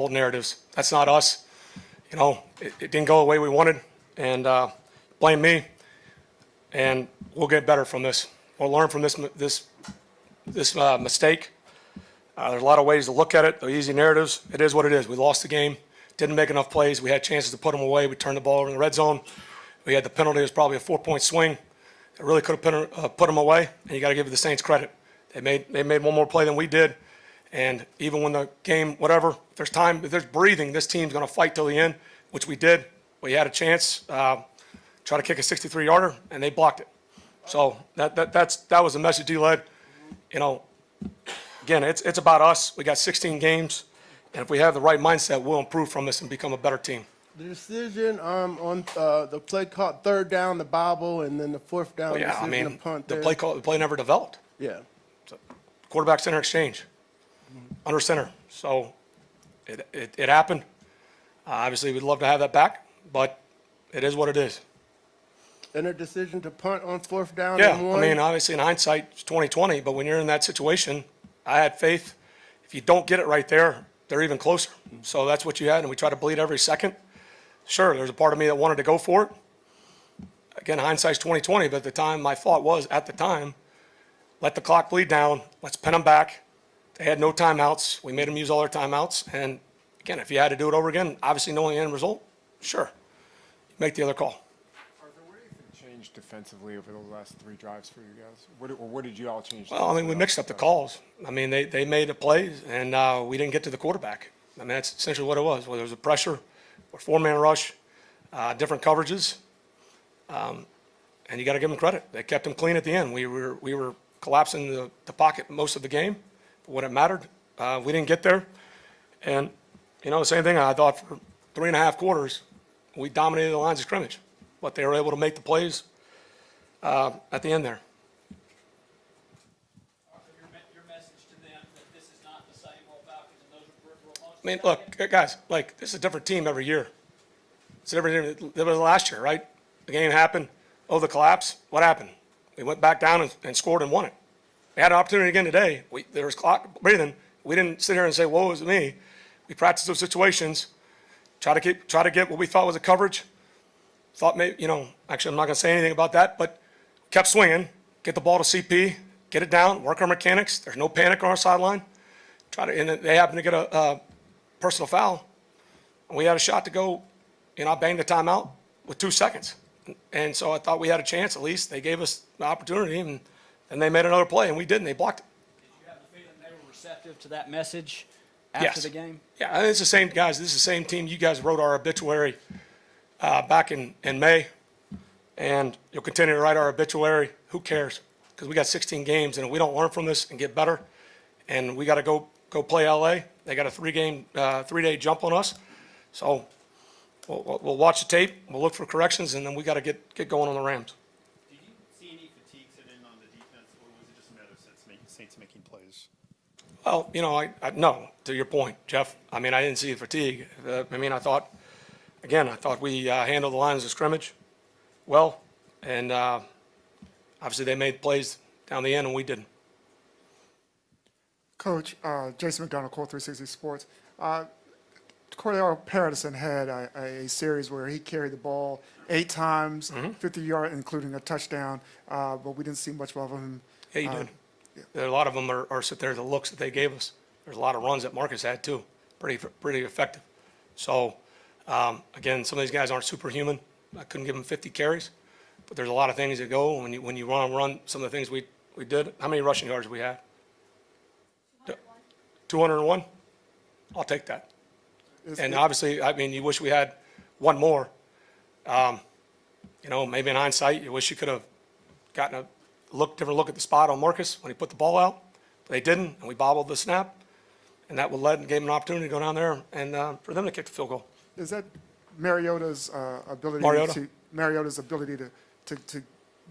old narratives. That's not us. It didn't go the way we wanted, and blame me, and we'll get better from this. We'll learn from this mistake. There's a lot of ways to look at it. The easy narratives, it is what it is. We lost the game, didn't make enough plays. We had chances to put them away. We turned the ball over in the red zone. We had the penalty. It was probably a 4-point swing. It really could have put them away, and you got to give the Saints credit. They made one more play than we did, and even when the game, whatever, if there's time, if there's breathing, this team's going to fight till the end, which we did. We had a chance, try to kick a 63-yarder, and they blocked it. So that was the message he led. Again, it's about us. We got 16 games, and if we have the right mindset, we'll improve from this and become a better team. The decision on the play called third down, the bobble, and then the fourth down decision to punt. The play never developed. Yeah. So, quarterback center exchange, under center. So it happened. Obviously, we'd love to have that back, but it is what it is. And a decision to punt on fourth down. Yeah, and one. Obviously in hindsight, it's 2020, but when you're in that situation, I had faith. If you don't get it right there, they're even closer. So that's what you had, and we try to bleed every second. Sure, there's a part of me that wanted to go for it. Again, hindsight's 2020, but at the time, my thought was, at the time, let the clock bleed down. Let's pin them back. They had no timeouts. We made them use all their timeouts. And again, if you had to do it over again, obviously knowing the end result, sure, make the other call. Arthur, what do you think changed defensively over the last 3 drives for you guys? What did you all change? Well, we mixed up the calls. They made the plays, and we didn't get to the quarterback. That's essentially what it was. Whether it was a pressure or 4-man rush, different coverages, and you got to give them credit. They kept them clean at the end. We were collapsing the pocket most of the game, but when it mattered, we didn't get there. And the same thing. I thought for 3.5 quarters, we dominated the lines of scrimmage, but they were able to make the plays at the end there. Your message to them that this is not the same old Falcons and those are Look, guys, this is a different team every year. It's a different team. It was last year, right? The game happened. The collapse. What happened? We went back down and scored and won it. We had an opportunity again today. There was clock breathing. We didn't sit here and say, "Woe is me." We practiced those situations. Try to get what we thought was a coverage. Thought maybe, actually I'm not going to say anything about that, but kept swinging. Get the ball to CP. Get it down. Work our mechanics. There's no panic on our sideline. And they happened to get a personal foul, and we had a shot to go. I banged the timeout with 2 seconds, and so I thought we had a chance. At least they gave us the opportunity, and they made another play, and we didn't. They blocked it. Did you have the feeling they were receptive to that message after the game? Yeah, it's the same guys. This is the same team. You guys wrote our obituary back in May, and you'll continue to write our obituary. Who cares? Because we got 16 games, and if we don't learn from this and get better, and we got to go play LA. They got a 3-day jump on us. So we'll watch the tape. We'll look for corrections, and then we got to get going on the Rams. Did you see any fatigue set in on the defense, or was it just a matter of Saints making plays? Well, no, to your point, Jeff. I didn't see the fatigue. I thought we handled the lines of scrimmage well, and obviously they made plays down the end, and we didn't. Coach, Jason McDonald, Core 360 Sports. Cordell Patterson had a series where he carried the ball 8 times, 50 yards, including a touchdown, but we didn't see much of him. Yeah, you did. Yeah. A lot of them are sit there, the looks that they gave us. There's a lot of runs that Marcus had, too. Pretty effective. So, again, some of these guys aren't superhuman. I couldn't give them 50 carries, but there's a lot of things that go when you run some of the things we did. How many rushing yards did we have? 201? I'll take that. And obviously, you wish we had one more. Maybe in hindsight, you wish you could have gotten a different look at the spot on Marcus when he put the ball out. But they didn't, and we bobbled the snap. And that gave him an opportunity to go down there and for them to kick the field goal. Is that Mariota's ability to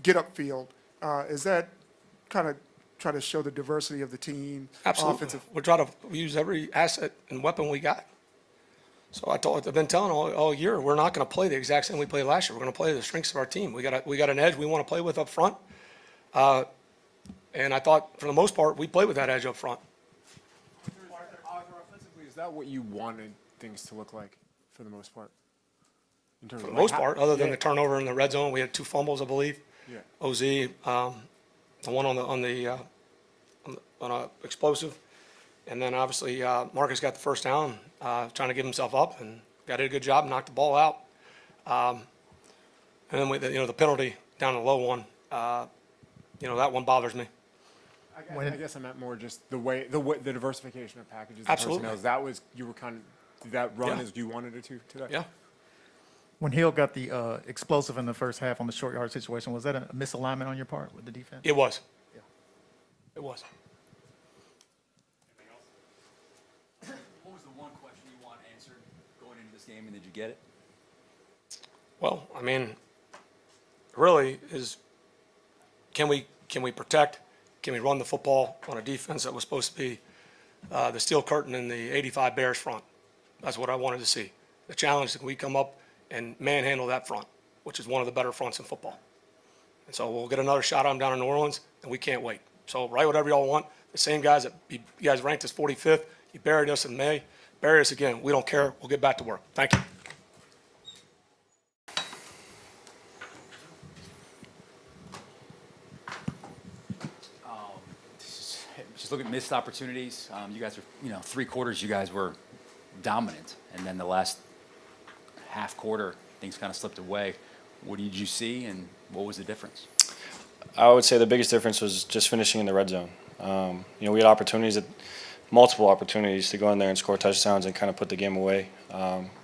get upfield? Is that kind of try to show the diversity of the team? Absolutely. We're trying to use every asset and weapon we got. So I've been telling all year, we're not going to play the exact same we played last year. We're going to play the strengths of our team. We got an edge we want to play with up front. And I thought, for the most part, we played with that edge up front. Arthur, offensively, is that what you wanted things to look like for the most part? In terms For of the most how- part, other than yeah, the turnover in the red zone, we had 2 fumbles, I believe. Yeah. OZ, the one on a explosive, and then obviously Marcus got the first down, trying to get himself up, and did a good job, knocked the ball out. And then the penalty down the low one, that one bothers me. I guess I meant more just the diversification of packages. And Absolutely. personnel. That was you were kind of did that run Yeah. as you wanted it to today. Yeah. When Hill got the explosive in the first half on the short yard situation, was that a misalignment on your part with the defense? It was. It was. What was the one question you want answered going into this game, and did you get it? Well, I mean, really is, can we protect, can we run the football on a defense that was supposed to be the steel curtain in the 85 Bears front? That's what I wanted to see. The challenge is, can we come up and manhandle that front, which is one of the better fronts in football. And so we'll get another shot on them down in New Orleans, and we can't wait. So write whatever y'all want. The same guys that you guys ranked us 45th, you buried us in May, bury us again. We don't care. We'll get back to work. Thank you. Just look at missed opportunities. You guys were, 3 quarters, you guys were dominant, and then the last half quarter, things kind of slipped away. What did you see, and what was the difference? I would say the biggest difference was just finishing in the red zone. We had multiple opportunities to go in there and score touchdowns and kind of put the game away.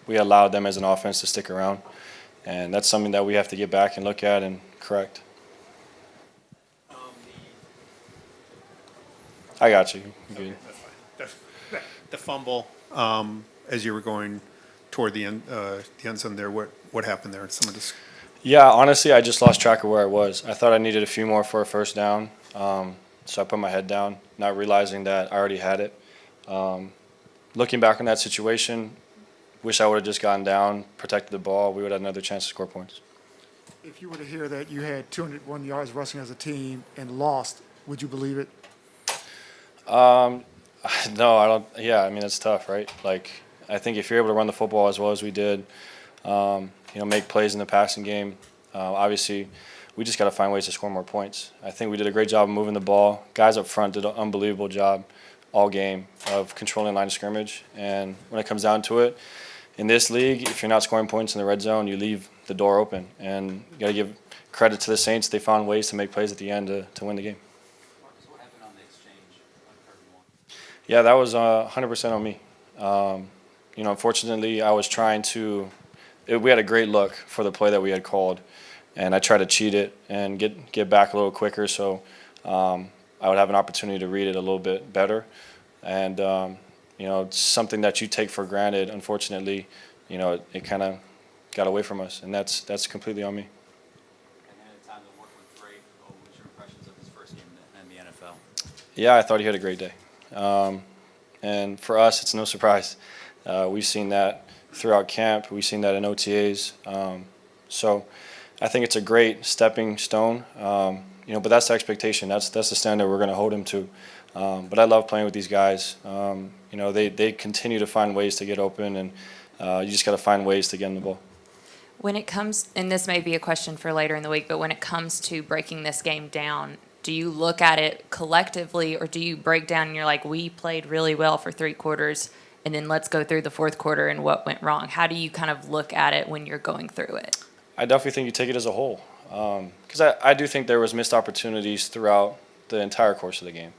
We allowed them as an offense to stick around, and that's something that we have to get back and look at and correct. I got you. Okay, that's fine. The fumble, as you were going toward the end zone there, what happened there? Some of this. Yeah, honestly, I just lost track of where I was. I thought I needed a few more for a first down, so I put my head down, not realizing that I already had it. Looking back on that situation, wish I would have just gotten down, protected the ball. We would have another chance to score points. If you were to hear that you had 201 yards rushing as a team and lost, would you believe it? No, I don't. Yeah, I mean, it's tough, right? Like, I think if you're able to run the football as well as we did, make plays in the passing game, obviously, we just got to find ways to score more points. I think we did a great job of moving the ball. Guys up front did an unbelievable job all game of controlling line of scrimmage. And when it comes down to it, in this league, if you're not scoring points in the red zone, you leave the door open. And you got to give credit to the Saints. They found ways to make plays at the end to win the game. Marcus, what happened on the exchange on 31? Yeah, that was 100% on me. Unfortunately, I was trying to we had a great look for the play that we had called, and I tried to cheat it and get back a little quicker so I would have an opportunity to read it a little bit better. And, it's something that you take for granted. Unfortunately, it kind of got away from us, and that's completely on me. And then at the time the work went great. What was your impressions of his first game in the NFL? Yeah, I thought he had a great day. And for us, it's no surprise. We've seen that throughout camp. We've seen that in OTAs. So I think it's a great stepping stone. But that's the expectation. That's the standard we're going to hold him to. But I love playing with these guys. They continue to find ways to get open, and you just got to find ways to get in the ball. When it comes, and this may be a question for later in the week, but when it comes to breaking this game down, do you look at it collectively, or do you break down and you're like, we played really well for 3 quarters, and then let's go through the 4th quarter and what went wrong? How do you kind of look at it when you're going through it? I definitely think you take it as a whole, because I do think there was missed opportunities throughout the entire course of the game,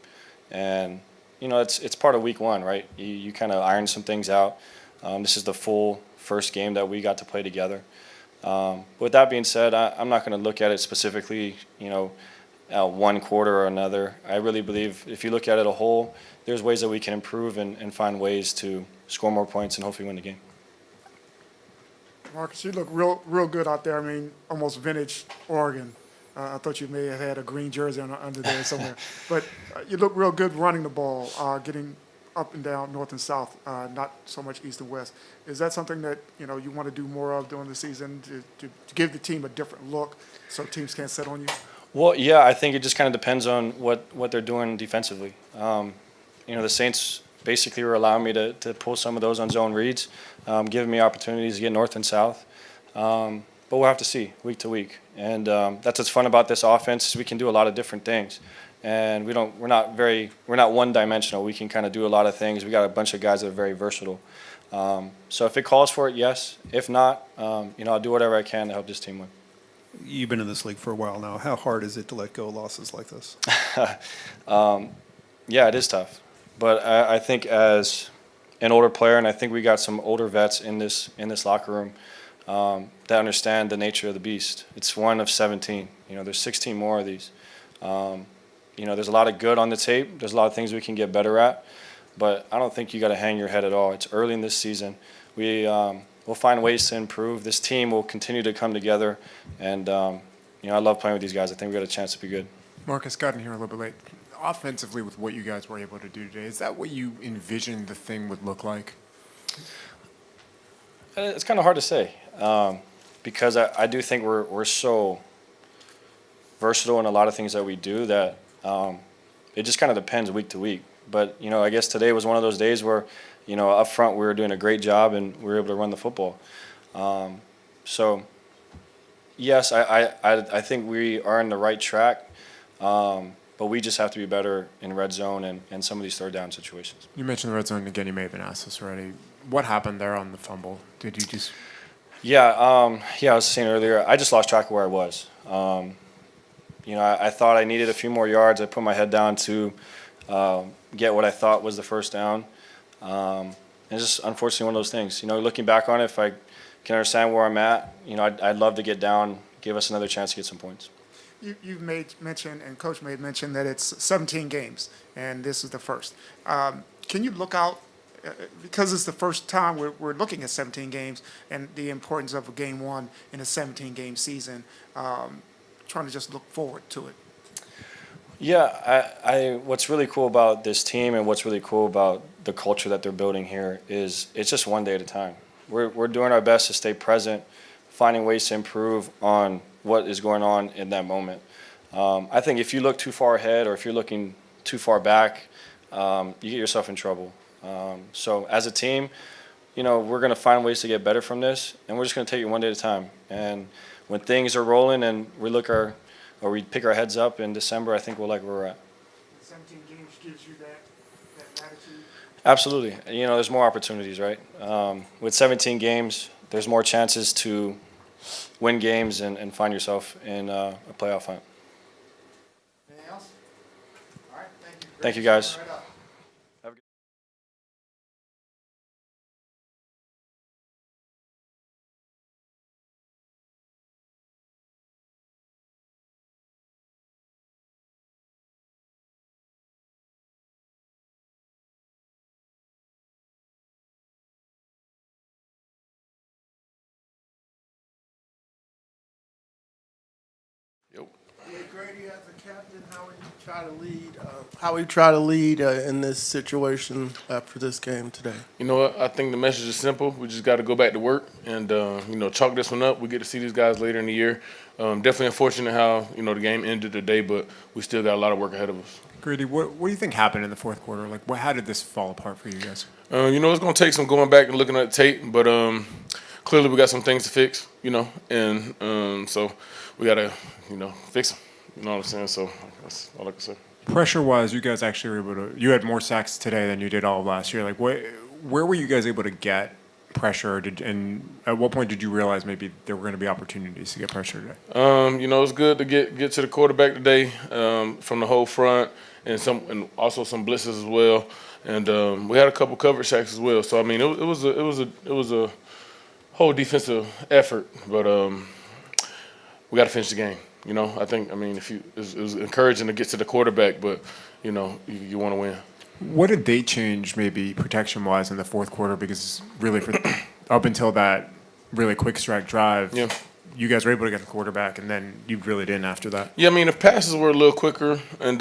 and it's part of week 1, right? You kind of iron some things out. This is the full first game that we got to play together. With that being said, I'm not going to look at it specifically, one quarter or another. I really believe if you look at it a whole, there's ways that we can improve and find ways to score more points and hopefully win the game. Marcus, you look real good out there. I mean, almost vintage Oregon. I thought you may have had a green jersey under there somewhere. But you look real good running the ball, getting up and down, north and south, not so much east and west. Is that something that you want to do more of during the season to give the team a different look so teams can't set on you? Well, yeah, I think it just kind of depends on what they're doing defensively. The Saints basically were allowing me to pull some of those on zone reads, giving me opportunities to get north and south. But we'll have to see week to week. And that's what's fun about this offense is we can do a lot of different things. And we're not one-dimensional. We can kind of do a lot of things. We got a bunch of guys that are very versatile. So if it calls for it, yes. If not, I'll do whatever I can to help this team win. You've been in this league for a while now. How hard is it to let go of losses like this? Yeah, it is tough. But I think as an older player, and I think we got some older vets in this locker room that understand the nature of the beast. It's one of 17. There's 16 more of these. There's a lot of good on the tape. There's a lot of things we can get better at. But I don't think you got to hang your head at all. It's early in this season. We'll find ways to improve. This team will continue to come together. And, I love playing with these guys. I think we got a chance to be good. Marcus got in here a little bit late. Offensively, with what you guys were able to do today, is that what you envisioned the thing would look like? It's kind of hard to say because I do think we're so versatile in a lot of things that we do that it just kind of depends week to week. But, I guess today was one of those days where, up front we were doing a great job and we were able to run the football. So, yes, I think we are on the right track, but we just have to be better in red zone and some of these third down situations. You mentioned the red zone again. You may have been asked this already. What happened there on the fumble? Did you just? Yeah, I was saying earlier, I just lost track of where I was. I thought I needed a few more yards. I put my head down to get what I thought was the first down. It's just unfortunately one of those things. Looking back on it, if I can understand where I'm at, I'd love to get down, give us another chance to get some points. You've made mention, and Coach made mention, that it's 17 games, and this is the first. Can you look out, because it's the first time we're looking at 17 games and the importance of a game one in a 17-game season, trying to just look forward to it? Yeah, what's really cool about this team and what's really cool about the culture that they're building here is it's just one day at a time. We're doing our best to stay present, finding ways to improve on what is going on in that moment. I think if you look too far ahead or if you're looking too far back, you get yourself in trouble. So as a team, we're going to find ways to get better from this, and we're just going to take it one day at a time. And when things are rolling and we pick our heads up in December, I think we'll like where we're at. 17 games gives you that attitude? Absolutely. There's more opportunities, right? With 17 games, there's more chances to win games and find yourself in a playoff hunt. Anything else? All right, thank you. Thank you, guys. Right up. Yeah, Grady, as a captain, how would you try to lead? How would you try to lead in this situation after this game today? You know what? I think the message is simple. We just got to go back to work and chalk this one up. We get to see these guys later in the year. Definitely unfortunate how the game ended today, but we still got a lot of work ahead of us. Grady, what do you think happened in the fourth quarter? How did this fall apart for you guys? It's going to take some going back and looking at the tape, but clearly we got some things to fix, and so we got to, fix them. You know what I'm saying? So that's all I can say. Pressure-wise, you guys actually were able to – you had more sacks today than you did all of last year. Where were you guys able to get pressure? And at what point did you realize maybe there were going to be opportunities to get pressure today? It's good to get to the quarterback today from the whole front and also some blitzes as well. And we had a couple coverage sacks as well. So, it was a whole defensive effort, but we got to finish the game. I think, it was encouraging to get to the quarterback, but, you want to win. What did they change maybe protection-wise in the fourth quarter? Because really up until that really quick strike drive, you guys were able to get the quarterback, and then you really didn't after that. Yeah, if passes were a little quicker and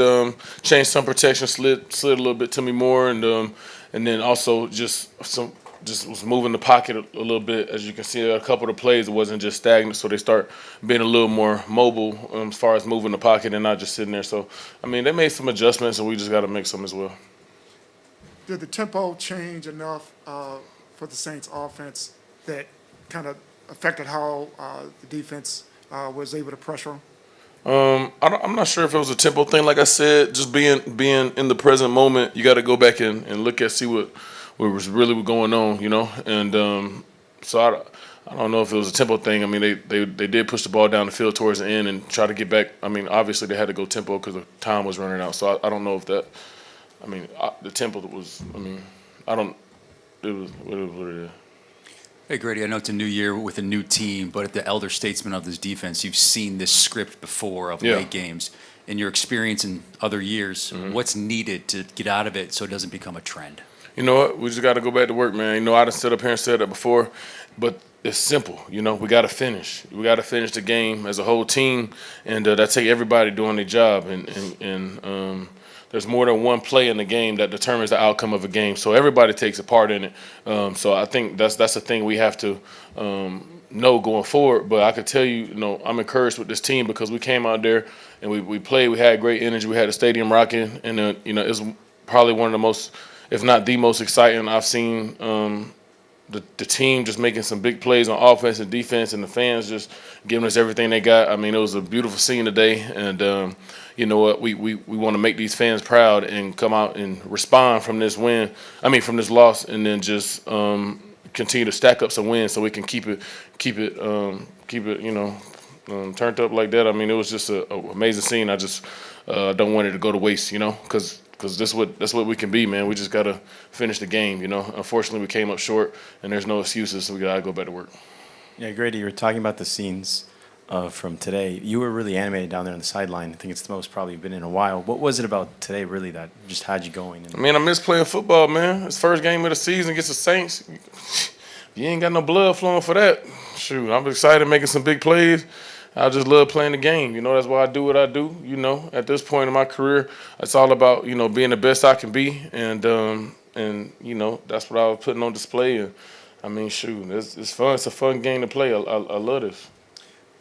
changed some protection, slid a little bit to me more, and then also just was moving the pocket a little bit. As you can see, a couple of the plays, it wasn't just stagnant, so they start being a little more mobile as far as moving the pocket and not just sitting there. So, they made some adjustments, and we just got to make some as well. did the tempo change enough for the Saints offense that kind of affected how the defense was able to pressure them? I'm not sure if it was a tempo thing. Like I said, just being in the present moment, you got to go back and look at see what was really going on, you know. And so I don't know if it was a tempo thing. I mean, they did push the ball down the field towards the end and try to get back. I mean, obviously they had to go tempo because the time was running out. So I don't know if that. I mean, the tempo was. I mean, I don't. It was what it is. Hey, Grady, I know it's a new year with a new team, but at the elder statesman of this defense, you've seen this script before of Yeah. late games. In your experience in other years, what's needed to get out of it so it doesn't become a trend? You know what? We just got to go back to work, man. You know, I done stood up here and said that before, but it's simple. You know, we got to finish. We got to finish the game as a whole team, and that take everybody doing their job. And there's more than one play in the game that determines the outcome of a game. So everybody takes a part in it. So I think that's the thing we have to know going forward. But I could tell you, you know, I'm encouraged with this team because we came out there and we played. We had great energy. We had the stadium rocking, and you know, it's probably one of the most, if not the most exciting I've seen. The team just making some big plays on offense and defense, and the fans just giving us everything they got. I mean, it was a beautiful scene today, and you know what? We want to make these fans proud and come out and respond from this win. I mean, from this loss, and then just continue to stack up some wins so we can keep it, you know, turned up like that. I mean, it was just a amazing scene. I just don't want it to go to waste, you know, because that's what we can be, man. We just gotta finish the game, you know. Unfortunately, we came up short, and there's no excuses, so we gotta go back to work. Yeah, Grady, you were talking about the scenes from today. You were really animated down there on the sideline. I think it's the most probably you've been in a while. What was it about today really that just had you going? I mean, I miss playing football, man. It's first game of the season against the Saints. You ain't got no blood flowing for that. Shoot, I'm excited making some big plays. I just love playing the game. You know, that's why I do what I do. You know, at this point in my career, it's all about, you know, being the best I can be. And you know, that's what I was putting on display. And I mean, shoot, it's fun. It's a fun game to play. I love this.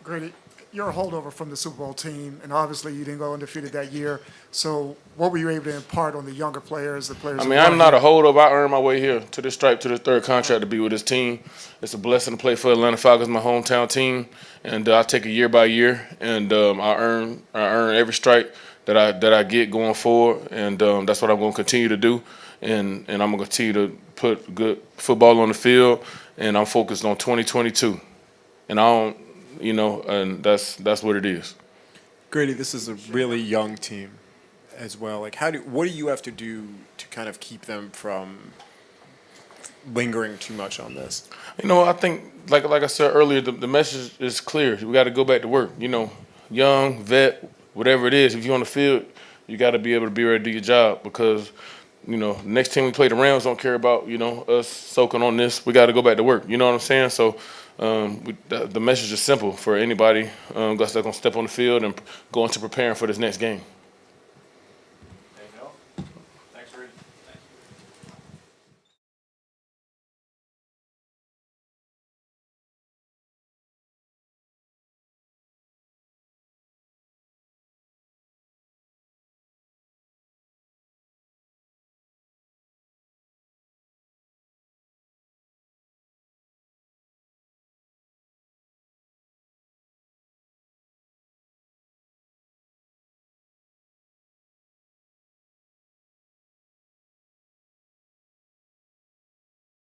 Grady, you're a holdover from the Super Bowl team, and obviously you didn't go undefeated that year. So what were you able to impart on the younger players, the players? I mean, I'm not a holdover. I earned my way here to this stripe, to the third contract to be with this team. It's a blessing to play for Atlanta Falcons, my hometown team, and I take it year by year, and I earn every stripe that I get going forward, and that's what I'm going to continue to do, and I'm going to continue to put good football on the field, and I'm focused on 2022, and I don't, you know, and that's what it is. Grady, this is a really young team as well. Like, what do you have to do to kind of keep them from lingering too much on this? You know, I think, like I said earlier, the message is clear. We got to go back to work. You know, young, vet, whatever it is, if you're on the field, you got to be able to be ready to do your job because, you know, next time we play the Rams don't care about, you know, us soaking on this. We got to go back to work. You know what I'm saying? So the message is simple for anybody that's going to step on the field and go into preparing for this next game.